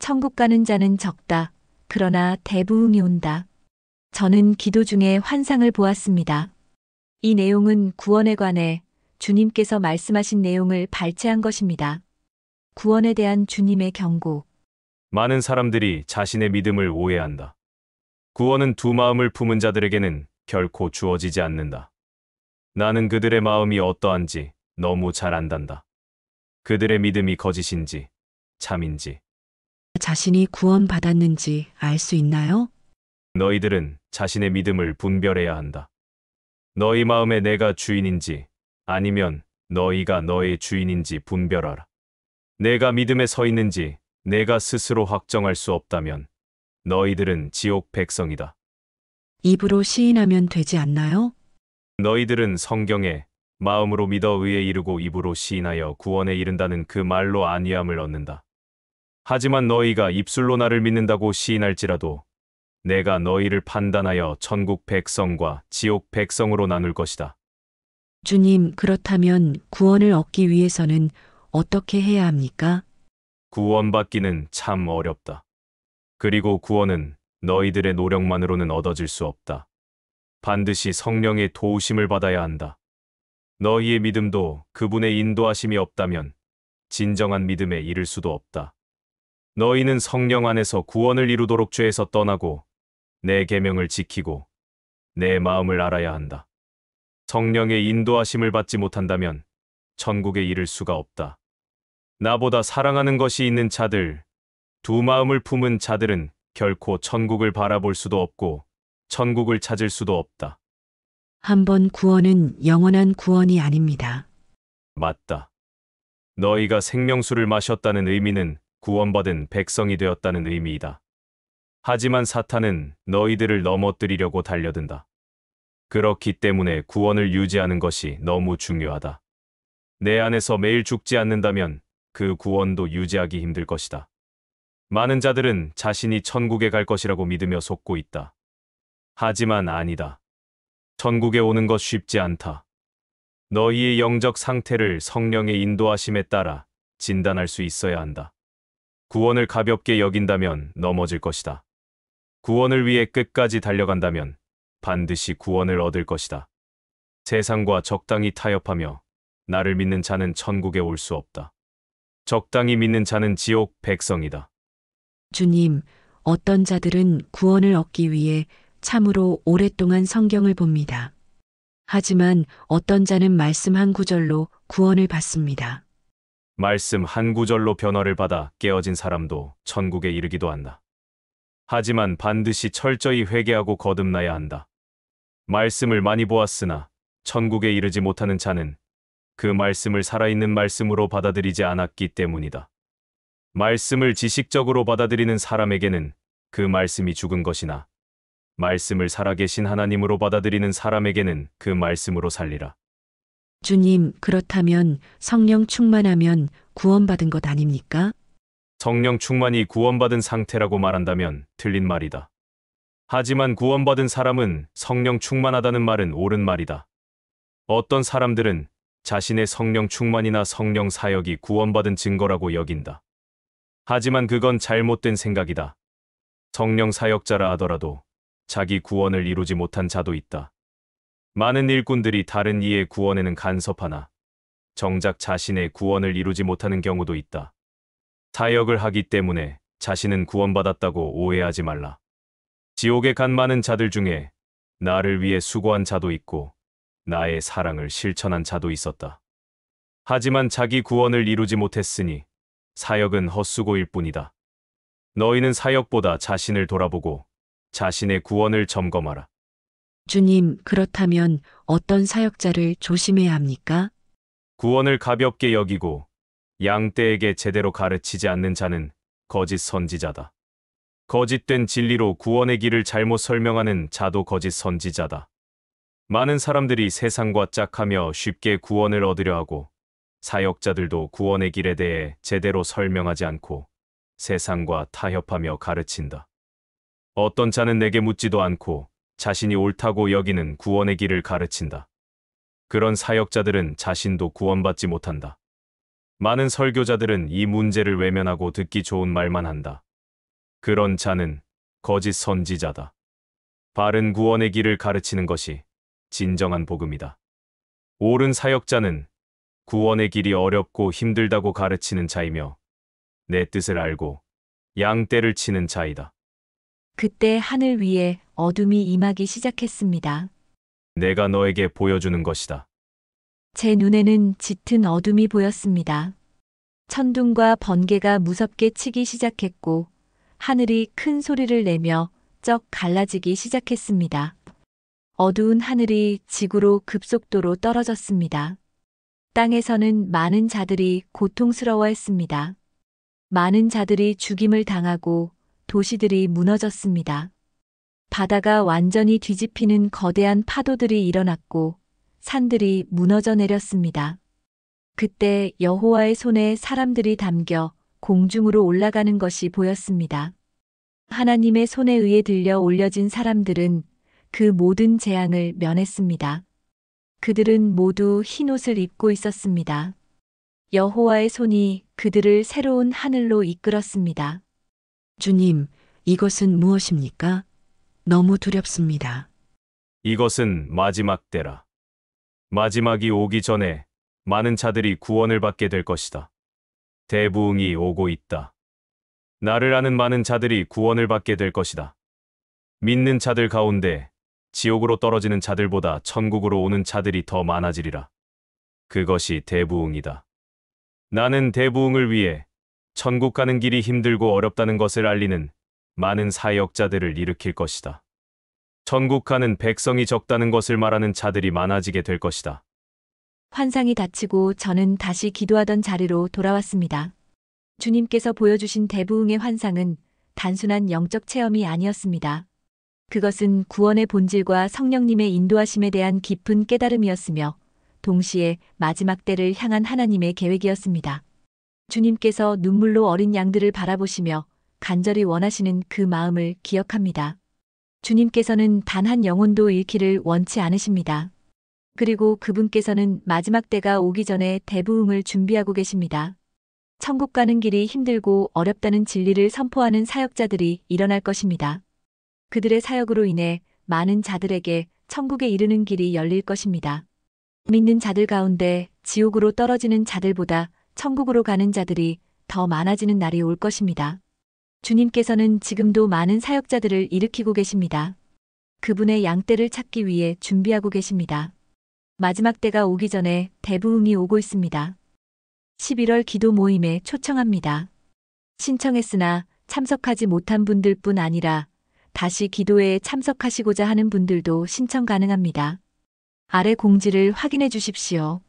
천국 가는 자는 적다. 그러나 대부흥이 온다. 저는 기도 중에 환상을 보았습니다. 이 내용은 구원에 관해 주님께서 말씀하신 내용을 발췌한 것입니다. 구원에 대한 주님의 경고. 많은 사람들이 자신의 믿음을 오해한다. 구원은 두 마음을 품은 자들에게는 결코 주어지지 않는다. 나는 그들의 마음이 어떠한지 너무 잘 안단다. 그들의 믿음이 거짓인지 참인지. 자신이 구원받았는지 알 수 있나요? 너희들은 자신의 믿음을 분별해야 한다. 너희 마음에 내가 주인인지 아니면 너희가 너의 주인인지 분별하라. 내가 믿음에 서 있는지 내가 스스로 확정할 수 없다면 너희들은 지옥 백성이다. 입으로 시인하면 되지 않나요? 너희들은 성경에 마음으로 믿어 의에 이르고 입으로 시인하여 구원에 이른다는 그 말로 안위함을 얻는다. 하지만 너희가 입술로 나를 믿는다고 시인할지라도 내가 너희를 판단하여 천국 백성과 지옥 백성으로 나눌 것이다. 주님, 그렇다면 구원을 얻기 위해서는 어떻게 해야 합니까? 구원받기는 참 어렵다. 그리고 구원은 너희들의 노력만으로는 얻어질 수 없다. 반드시 성령의 도우심을 받아야 한다. 너희의 믿음도 그분의 인도하심이 없다면 진정한 믿음에 이를 수도 없다. 너희는 성령 안에서 구원을 이루도록 죄에서 떠나고 내 계명을 지키고 내 마음을 알아야 한다. 성령의 인도하심을 받지 못한다면 천국에 이를 수가 없다. 나보다 사랑하는 것이 있는 자들, 두 마음을 품은 자들은 결코 천국을 바라볼 수도 없고 천국을 찾을 수도 없다. 한 번 구원은 영원한 구원이 아닙니다. 맞다. 너희가 생명수를 마셨다는 의미는 구원받은 백성이 되었다는 의미이다. 하지만 사탄은 너희들을 넘어뜨리려고 달려든다. 그렇기 때문에 구원을 유지하는 것이 너무 중요하다. 내 안에서 매일 죽지 않는다면 그 구원도 유지하기 힘들 것이다. 많은 자들은 자신이 천국에 갈 것이라고 믿으며 속고 있다. 하지만 아니다. 천국에 오는 것 쉽지 않다. 너희의 영적 상태를 성령의 인도하심에 따라 진단할 수 있어야 한다. 구원을 가볍게 여긴다면 넘어질 것이다. 구원을 위해 끝까지 달려간다면 반드시 구원을 얻을 것이다. 세상과 적당히 타협하며 나를 믿는 자는 천국에 올 수 없다. 적당히 믿는 자는 지옥 백성이다. 주님, 어떤 자들은 구원을 얻기 위해 참으로 오랫동안 성경을 봅니다. 하지만 어떤 자는 말씀 한 구절로 구원을 받습니다. 말씀 한 구절로 변화를 받아 깨어진 사람도 천국에 이르기도 한다. 하지만 반드시 철저히 회개하고 거듭나야 한다. 말씀을 많이 보았으나 천국에 이르지 못하는 자는 그 말씀을 살아있는 말씀으로 받아들이지 않았기 때문이다. 말씀을 지식적으로 받아들이는 사람에게는 그 말씀이 죽은 것이나 말씀을 살아계신 하나님으로 받아들이는 사람에게는 그 말씀으로 살리라. 주님, 그렇다면 성령 충만하면 구원받은 것 아닙니까? 성령 충만이 구원받은 상태라고 말한다면 틀린 말이다. 하지만 구원받은 사람은 성령 충만하다는 말은 옳은 말이다. 어떤 사람들은 자신의 성령 충만이나 성령 사역이 구원받은 증거라고 여긴다. 하지만 그건 잘못된 생각이다. 성령 사역자라 하더라도 자기 구원을 이루지 못한 자도 있다. 많은 일꾼들이 다른 이의 구원에는 간섭하나 정작 자신의 구원을 이루지 못하는 경우도 있다. 사역을 하기 때문에 자신은 구원받았다고 오해하지 말라. 지옥에 간 많은 자들 중에 나를 위해 수고한 자도 있고 나의 사랑을 실천한 자도 있었다. 하지만 자기 구원을 이루지 못했으니 사역은 헛수고일 뿐이다. 너희는 사역보다 자신을 돌아보고 자신의 구원을 점검하라. 주님, 그렇다면 어떤 사역자를 조심해야 합니까? 구원을 가볍게 여기고 양떼에게 제대로 가르치지 않는 자는 거짓 선지자다. 거짓된 진리로 구원의 길을 잘못 설명하는 자도 거짓 선지자다. 많은 사람들이 세상과 짝하며 쉽게 구원을 얻으려 하고 사역자들도 구원의 길에 대해 제대로 설명하지 않고 세상과 타협하며 가르친다. 어떤 자는 내게 묻지도 않고 자신이 옳다고 여기는 구원의 길을 가르친다. 그런 사역자들은 자신도 구원받지 못한다. 많은 설교자들은 이 문제를 외면하고 듣기 좋은 말만 한다. 그런 자는 거짓 선지자다. 바른 구원의 길을 가르치는 것이 진정한 복음이다. 옳은 사역자는 구원의 길이 어렵고 힘들다고 가르치는 자이며 내 뜻을 알고 양떼를 치는 자이다. 그때 하늘 위에 어둠이 임하기 시작했습니다. 내가 너에게 보여주는 것이다. 제 눈에는 짙은 어둠이 보였습니다. 천둥과 번개가 무섭게 치기 시작했고 하늘이 큰 소리를 내며 쩍 갈라지기 시작했습니다. 어두운 하늘이 지구로 급속도로 떨어졌습니다. 땅에서는 많은 자들이 고통스러워했습니다. 많은 자들이 죽임을 당하고 도시들이 무너졌습니다. 바다가 완전히 뒤집히는 거대한 파도들이 일어났고 산들이 무너져 내렸습니다. 그때 여호와의 손에 사람들이 담겨 공중으로 올라가는 것이 보였습니다. 하나님의 손에 의해 들려 올려진 사람들은 그 모든 재앙을 면했습니다. 그들은 모두 흰 옷을 입고 있었습니다. 여호와의 손이 그들을 새로운 하늘로 이끌었습니다. 주님, 이것은 무엇입니까? 너무 두렵습니다. 이것은 마지막 때라. 마지막이 오기 전에 많은 자들이 구원을 받게 될 것이다. 대부흥이 오고 있다. 나를 아는 많은 자들이 구원을 받게 될 것이다. 믿는 자들 가운데 지옥으로 떨어지는 자들보다 천국으로 오는 자들이 더 많아지리라. 그것이 대부흥이다. 나는 대부흥을 위해 천국 가는 길이 힘들고 어렵다는 것을 알리는 많은 사역자들을 일으킬 것이다. 천국 가는 백성이 적다는 것을 말하는 자들이 많아지게 될 것이다. 환상이 닫히고 저는 다시 기도하던 자리로 돌아왔습니다. 주님께서 보여주신 대부흥의 환상은 단순한 영적 체험이 아니었습니다. 그것은 구원의 본질과 성령님의 인도하심에 대한 깊은 깨달음이었으며 동시에 마지막 때를 향한 하나님의 계획이었습니다. 주님께서 눈물로 어린 양들을 바라보시며 간절히 원하시는 그 마음을 기억합니다. 주님께서는 단 한 영혼도 잃기를 원치 않으십니다. 그리고 그분께서는 마지막 때가 오기 전에 대부흥을 준비하고 계십니다. 천국 가는 길이 힘들고 어렵다는 진리를 선포하는 사역자들이 일어날 것입니다. 그들의 사역으로 인해 많은 자들에게 천국에 이르는 길이 열릴 것입니다. 믿는 자들 가운데 지옥으로 떨어지는 자들보다 천국으로 가는 자들이 더 많아지는 날이 올 것입니다. 주님께서는 지금도 많은 사역자들을 일으키고 계십니다. 그분의 양떼를 찾기 위해 준비하고 계십니다. 마지막 때가 오기 전에 대부흥이 오고 있습니다. 11월 기도 모임에 초청합니다. 신청했으나 참석하지 못한 분들뿐 아니라 다시 기도회에 참석하시고자 하는 분들도 신청 가능합니다. 아래 공지를 확인해 주십시오.